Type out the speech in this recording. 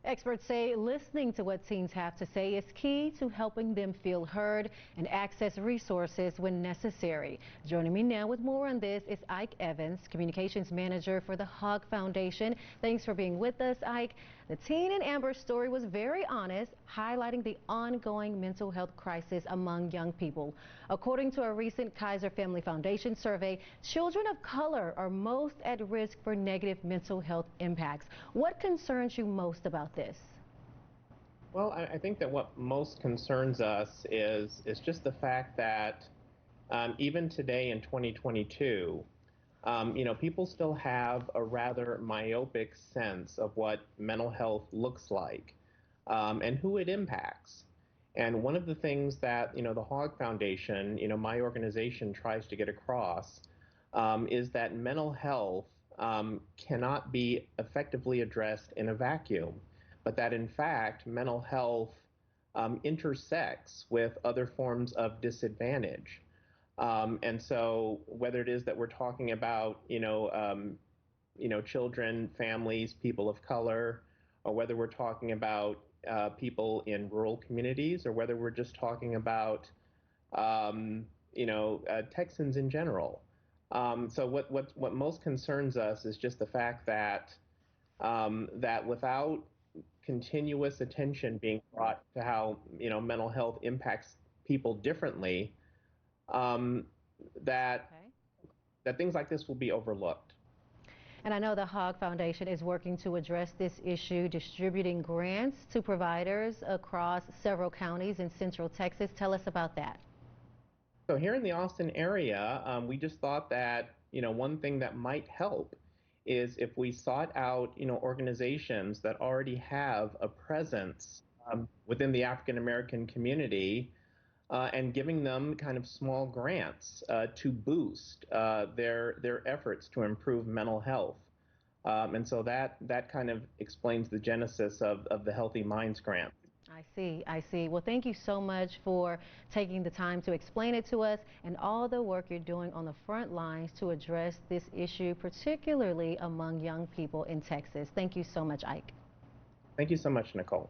Experts say listening to what teens have to say is key to helping them feel heard and access resources when necessary. Joining me now with more on this is Ike Evans, Communications Manager for the Hogg Foundation. Thanks for being with us, Ike. The Teen and Amber story was very honest, highlighting the ongoing mental health crisis among young people. According to a recent Kaiser Family Foundation survey, children of color are most at risk for negative mental health impacts. What concerns you most about this? Well, I think that what most concerns us is just the fact that even today in 2022, people still have a rather myopic sense of what mental health looks like and who it impacts. And one of the things that the Hogg Foundation, my organization, tries to get across is that mental health cannot be effectively addressed in a vacuum, but that in fact mental health intersects with other forms of disadvantage. And so whether it is that we're talking about, children, families, people of color, or whether we're talking about people in rural communities, or whether we're just talking about, Texans in general. So what most concerns us is just the fact that that without continuous attention being brought to how mental health impacts people differently, um, that Okay. that things like this will be overlooked. And I know the Hogg Foundation is working to address this issue, distributing grants to providers across several counties in Central Texas. Tell us about that. So here in the Austin area, we just thought that one thing that might help is if we sought out organizations that already have a presence within the African American community and giving them kind of small grants to boost their efforts to improve mental health. And so that kind of explains the genesis of the Healthy Minds grant. I see, I see. Well, thank you so much for taking the time to explain it to us and all the work you're doing on the front lines to address this issue, particularly among young people in Texas. Thank you so much, Ike. Thank you so much, Nicole.